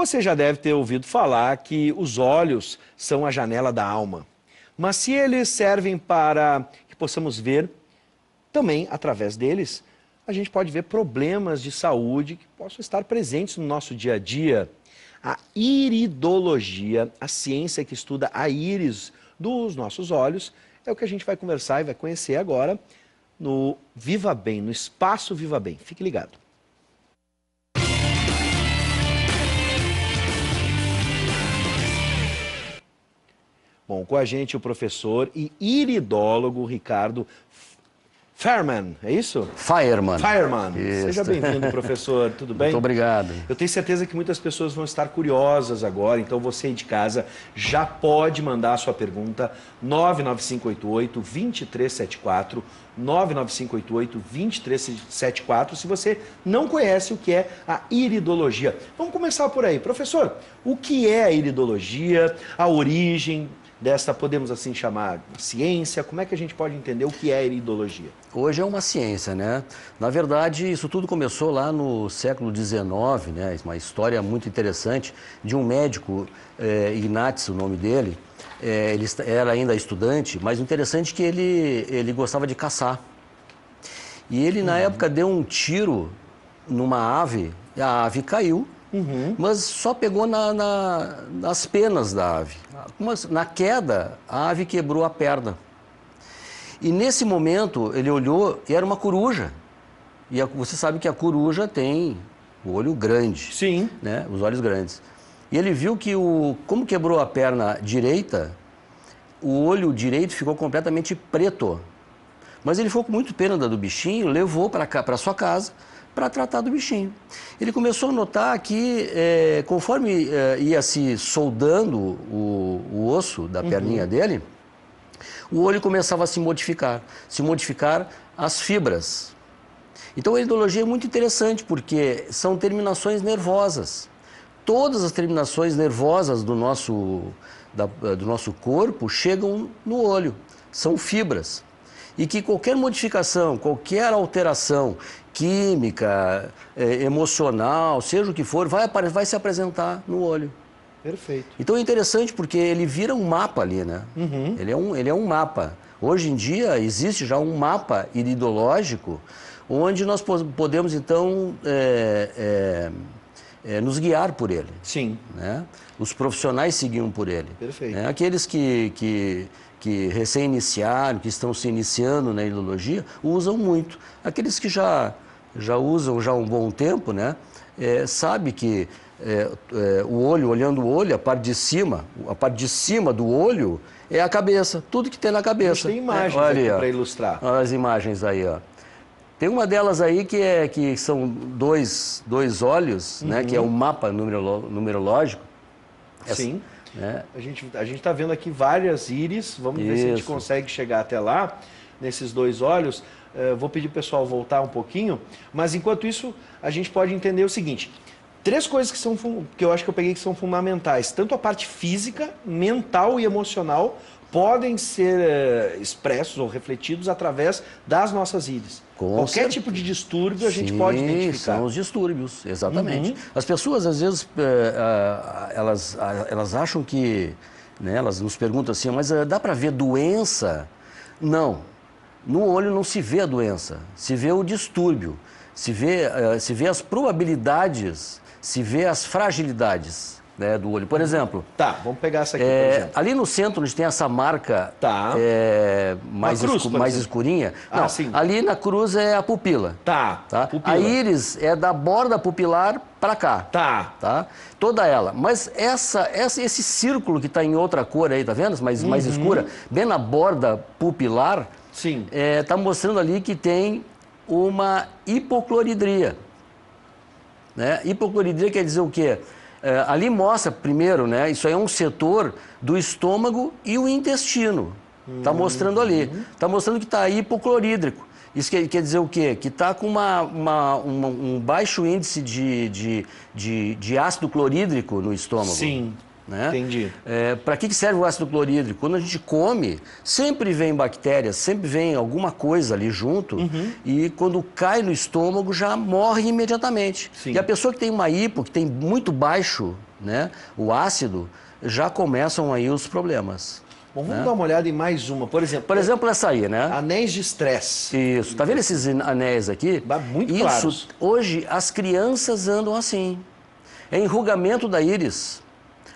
Você já deve ter ouvido falar que os olhos são a janela da alma. Mas se eles servem para que possamos ver, também através deles, a gente pode ver problemas de saúde que possam estar presentes no nosso dia a dia. A iridologia, a ciência que estuda a íris dos nossos olhos, é o que a gente vai conversar e vai conhecer agora no Viva Bem, no Espaço Viva Bem. Fique ligado. Bom, com a gente o professor e iridólogo Ricardo Fireman, é isso? Fireman. Fireman. Isso. Seja bem-vindo, professor. Tudo bem? Muito obrigado. Eu tenho certeza que muitas pessoas vão estar curiosas agora, então você aí de casa já pode mandar a sua pergunta 99588-2374, 99588-2374, se você não conhece o que é a iridologia. Vamos começar por aí. Professor, o que é a iridologia, a origem desta, podemos assim chamar, ciência? Como é que a gente pode entender o que é a iridologia? Hoje é uma ciência, né? Na verdade, isso tudo começou lá no século XIX, né? Uma história muito interessante de um médico, Ignatz, o nome dele. Ele era ainda estudante, mas o interessante é que ele gostava de caçar. E ele, na época, deu um tiro numa ave, e a ave caiu. Mas só pegou nas penas da ave. Mas, na queda, a ave quebrou a perna. E nesse momento, ele olhou e era uma coruja. E você sabe que a coruja tem o olho grande. Sim. Né? Os olhos grandes. E ele viu que, como quebrou a perna direita, o olho direito ficou completamente preto. Mas ele ficou com muito pena do bichinho, levou para sua casa para tratar do bichinho. Ele começou a notar que, conforme ia se soldando o osso da perninha dele, o olho começava a se modificar as fibras. Então a iridologia é muito interessante, porque são terminações nervosas. Todas as terminações nervosas do nosso corpo chegam no olho, são fibras. E que qualquer modificação, qualquer alteração química, emocional, seja o que for, vai se apresentar no olho. Perfeito. Então é interessante porque ele vira um mapa ali, né? Ele é um mapa. Hoje em dia existe já um mapa iridológico onde nós podemos então nos guiar por ele. Sim. Né? Os profissionais seguiam por ele. Perfeito. Né? Aqueles que recém-iniciaram, que estão se iniciando na iridologia, usam muito. Aqueles que já usam já há um bom tempo, né? Sabe que o olho, olhando o olho, a parte de cima do olho é a cabeça, tudo que tem na cabeça. Tem imagens aqui para ilustrar. Olha as imagens aí, ó. Tem uma delas aí que são dois olhos, né? Que é o mapa numerológico. Sim. A gente está vendo aqui várias íris, vamos ver se a gente consegue chegar até lá, nesses dois olhos. Vou pedir para o pessoal voltar um pouquinho, mas enquanto isso a gente pode entender o seguinte: três coisas que eu acho que eu peguei que são fundamentais, tanto a parte física, mental e emocional podem ser expressos ou refletidos através das nossas íris. Qualquer tipo de distúrbio a gente pode identificar. São os distúrbios, exatamente. As pessoas, às vezes, elas acham que, né, elas nos perguntam assim, mas dá para ver doença? Não. No olho não se vê a doença, se vê o distúrbio, se vê as probabilidades, se vê as fragilidades, né, do olho. Por exemplo... Tá, vamos pegar essa aqui, por exemplo. Ali no centro, onde tem essa marca mais escurinha, não, sim. Ali na cruz é a pupila. Tá. A íris é da borda pupilar para cá. Tá. Toda ela. Mas esse círculo que está em outra cor aí, tá vendo? Mais escura, bem na borda pupilar, sim. Tá mostrando ali que tem uma hipocloridria. Né? Hipocloridria quer dizer o quê? Ali mostra, primeiro, né? Isso aí é um setor do estômago e o intestino. Está mostrando ali. Está mostrando que está hipoclorídrico. Isso quer dizer o quê? Que está com um baixo índice de ácido clorídrico no estômago. Sim. Né? Entendi. Para que serve o ácido clorídrico? Quando a gente come, sempre vem bactérias, sempre vem alguma coisa ali junto, e quando cai no estômago já morre imediatamente. Sim. E a pessoa que tem uma hipo, que tem muito baixo, né, o ácido, já começam aí os problemas. Bom, vamos dar uma olhada em mais uma. Por exemplo, essa aí, né? Anéis de estresse. Isso. Tá vendo esses anéis aqui? Muito claros. Isso, hoje, as crianças andam assim. É enrugamento da íris.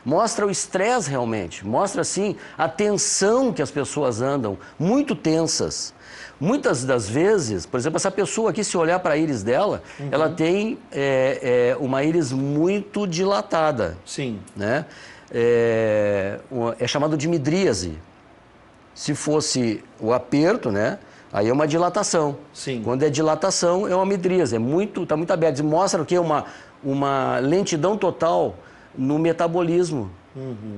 Mostra o estresse realmente. Mostra, assim, a tensão que as pessoas andam, muito tensas. Muitas das vezes, por exemplo, essa pessoa aqui, se olhar para a íris dela, ela tem uma íris muito dilatada. Sim. Né? É chamado de midríase. Se fosse o aperto, né? Aí é uma dilatação. Sim. Quando é dilatação, é uma midríase. Está muito aberto. Mostra o que? Uma lentidão total no metabolismo.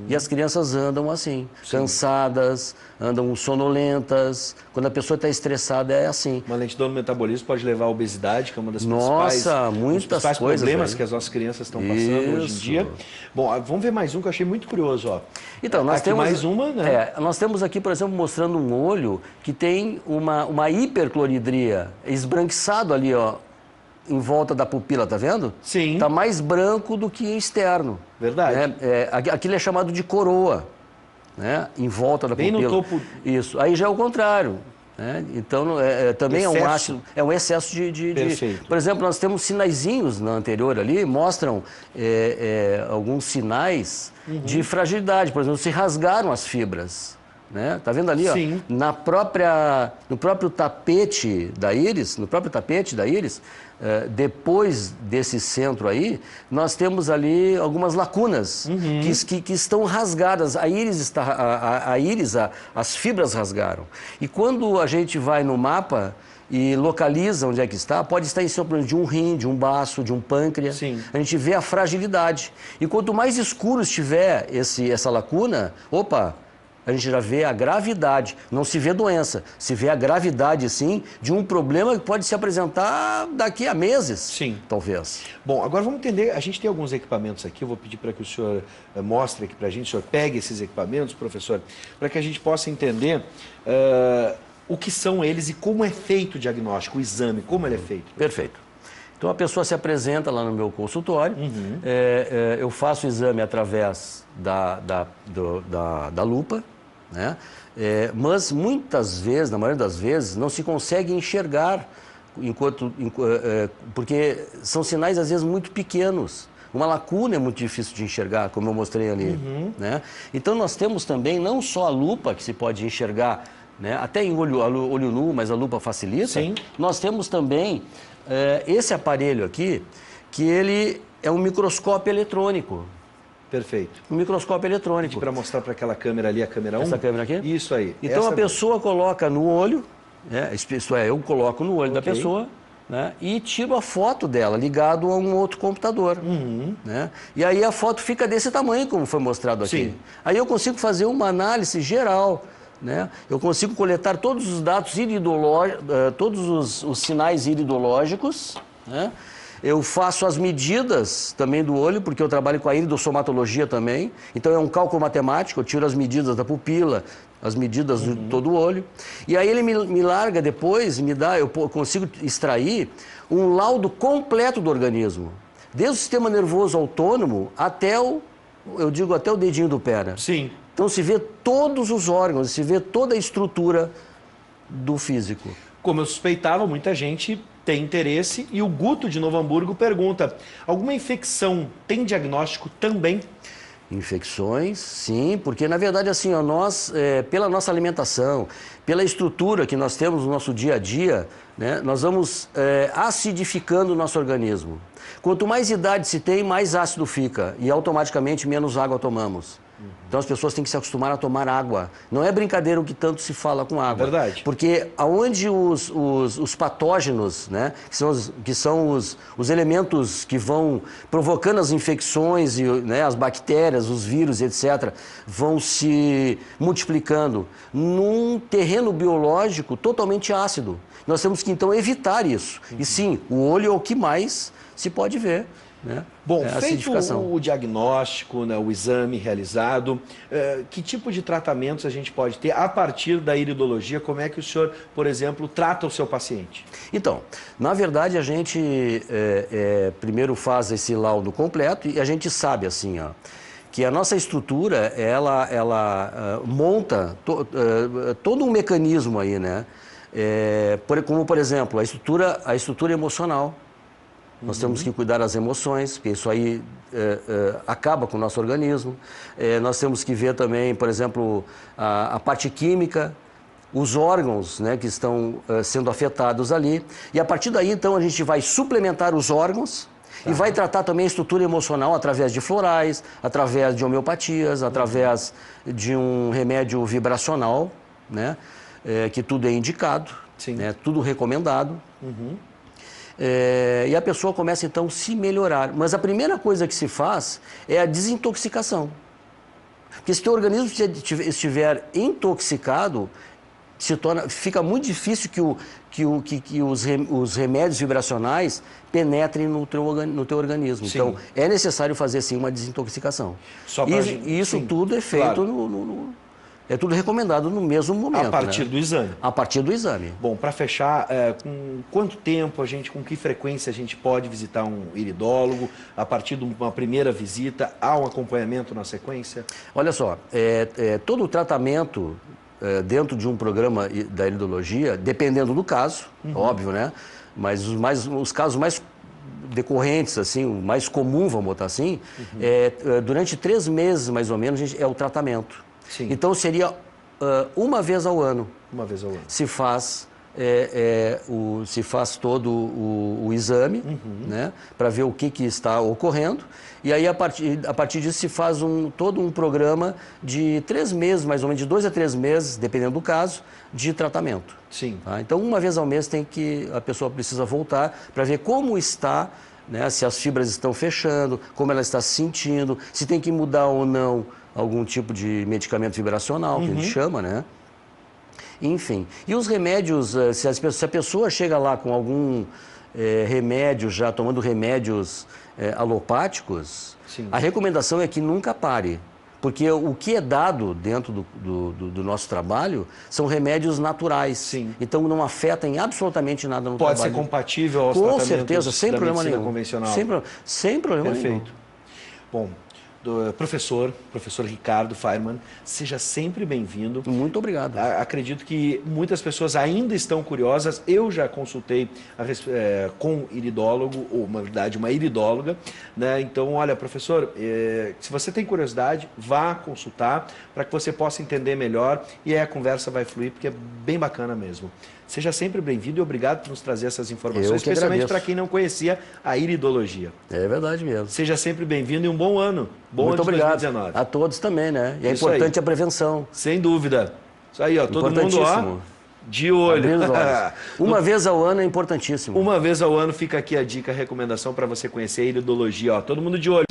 E as crianças andam assim, cansadas, andam sonolentas. Quando a pessoa está estressada, é assim. Uma lentidão no metabolismo pode levar à obesidade, que é uma das muitas principais coisas problemas que as nossas crianças estão passando hoje em dia. Bom, vamos ver mais um que eu achei muito curioso. Ó. Então, nós temos mais uma, né? Nós temos aqui, por exemplo, mostrando um olho que tem uma hipercloridria, esbranquiçado ali, ó, em volta da pupila, tá vendo? Sim. Tá mais branco do que externo. Verdade. Aquilo é chamado de coroa, né? Em volta da pupila. Bem no topo. Isso. Aí já é o contrário. Né? Então, também excesso. É um ácido, é um excesso Perfeito. Por exemplo, nós temos sinaizinhos na anterior ali, mostram alguns sinais de fragilidade. Por exemplo, se rasgaram as fibras. Né? Tá vendo ali, ó? Sim. No próprio tapete da íris, depois desse centro aí, nós temos ali algumas lacunas que estão rasgadas. As fibras rasgaram. E quando a gente vai no mapa e localiza onde é que está, pode estar em cima de um rim, de um baço, de um pâncreas. Sim. A gente vê a fragilidade. E quanto mais escuro estiver essa lacuna, a gente já vê a gravidade, não se vê doença, se vê a gravidade, sim, de um problema que pode se apresentar daqui a meses, sim, talvez. Bom, agora vamos entender, a gente tem alguns equipamentos aqui, eu vou pedir para que o senhor mostre aqui para a gente, o senhor pegue esses equipamentos, professor, para que a gente possa entender o que são eles e como é feito o diagnóstico, o exame, como ele é feito. Perfeito. Então a pessoa se apresenta lá no meu consultório, eu faço o exame através da lupa, né? Mas muitas vezes, na maioria das vezes, não se consegue enxergar, porque são sinais às vezes muito pequenos. Uma lacuna é muito difícil de enxergar, como eu mostrei ali. Né? Então nós temos também não só a lupa que se pode enxergar, né? Até em olho nu, mas a lupa facilita. Sim. Nós temos também esse aparelho aqui, que ele é um microscópio eletrônico. Perfeito. Um microscópio eletrônico. Para mostrar para aquela câmera ali, a câmera 1. Essa câmera aqui? Isso aí. Então a pessoa coloca no olho, né? Isto é, eu coloco no olho da pessoa, né? E tiro a foto dela ligado a um outro computador. Né? E aí a foto fica desse tamanho, como foi mostrado aqui. Sim. Aí eu consigo fazer uma análise geral. Né? Eu consigo coletar todos os dados todos os sinais iridológicos, né? Eu faço as medidas também do olho, porque eu trabalho com a iridossomatologia também. Então é um cálculo matemático, eu tiro as medidas da pupila, as medidas de todo o olho. E aí ele me larga depois, eu consigo extrair um laudo completo do organismo. Desde o sistema nervoso autônomo até até o dedinho do pé. Né? Sim. Então se vê todos os órgãos, se vê toda a estrutura do físico. Como eu suspeitava, muita gente tem interesse e o Guto de Novo Hamburgo pergunta, alguma infecção tem diagnóstico também? Infecções, sim, porque na verdade assim, nós, pela nossa alimentação, pela estrutura que nós temos no nosso dia a dia, né, nós vamos acidificando o nosso organismo. Quanto mais idade se tem, mais ácido fica e automaticamente menos água tomamos. Então as pessoas têm que se acostumar a tomar água. Não é brincadeira o que tanto se fala com água. Verdade. Porque aonde os patógenos, né, que são os elementos que vão provocando as infecções, e, né, as bactérias, os vírus, etc., vão se multiplicando num terreno biológico totalmente ácido. Nós temos que então evitar isso. E sim, o olho é o que mais se pode ver. né? Bom, A feito acidificação. o diagnóstico, né, o exame realizado, que tipo de tratamentos a gente pode ter a partir da iridologia? Como é que o senhor, por exemplo, trata o seu paciente? Então, na verdade, a gente primeiro faz esse laudo completo e a gente sabe, assim, ó, que a nossa estrutura, ela monta todo um mecanismo aí, né? Como, por exemplo, a estrutura emocional. Nós temos que cuidar das emoções, porque isso aí acaba com o nosso organismo. Nós temos que ver também, por exemplo, a parte química, os órgãos, né, que estão sendo afetados ali. E a partir daí, então, a gente vai suplementar os órgãos e vai tratar também a estrutura emocional através de florais, através de homeopatias, através de um remédio vibracional, né, que tudo é indicado, né, tudo recomendado. E a pessoa começa então a se melhorar. Mas a primeira coisa que se faz é a desintoxicação. Porque se o teu organismo estiver intoxicado, fica muito difícil que os remédios vibracionais penetrem no teu organismo. Sim. Então, é necessário fazer sim uma desintoxicação. E isso tudo é feito é tudo recomendado no mesmo momento. A partir do exame. A partir do exame. Bom, para fechar, com quanto tempo com que frequência a gente pode visitar um iridólogo? A partir de uma primeira visita, há um acompanhamento na sequência? Olha só, todo o tratamento dentro de um programa da iridologia, dependendo do caso, óbvio, né? Mas os casos mais decorrentes, assim, o mais comum, vamos botar assim, durante 3 meses, mais ou menos, é o tratamento. Sim. Então, seria uma vez ao ano. Uma vez ao ano. Se faz todo o exame, né, para ver o que está ocorrendo. E aí, a partir disso, se faz todo um programa de 3 meses, mais ou menos, de 2 a 3 meses, dependendo do caso, de tratamento. Sim. Tá? Então, uma vez ao mês a pessoa precisa voltar para ver como está, né, se as fibras estão fechando, como ela está se sentindo, se tem que mudar ou não algum tipo de medicamento vibracional, que a gente chama, né? Enfim. E os remédios, se a pessoa chega lá com algum remédio, já tomando remédios alopáticos, sim, a recomendação é que nunca pare. Porque o que é dado dentro do nosso trabalho são remédios naturais. Sim. Então não afetam absolutamente nada no trabalho. Pode ser compatível aos tratamentos com certeza, sem problema nenhum. Convencional. Sem problema nenhum. Perfeito. Bom, professor Ricardo Feiermann, seja sempre bem-vindo. Muito obrigado. Acredito que muitas pessoas ainda estão curiosas. Eu já consultei com iridólogo, ou na verdade uma iridóloga, né? Então, olha, professor, se você tem curiosidade, vá consultar para que você possa entender melhor e aí a conversa vai fluir, porque é bem bacana mesmo. Seja sempre bem-vindo e obrigado por nos trazer essas informações, especialmente para quem não conhecia a iridologia. É verdade mesmo. Seja sempre bem-vindo e um bom ano. Muito obrigado. 2019. A todos também, né? E é importante a prevenção. Sem dúvida. Isso aí, ó, todo mundo, ó, de olho. Uma vez ao ano é importantíssimo. Uma vez ao ano fica aqui a dica, a recomendação para você conhecer a iridologia, ó, todo mundo de olho.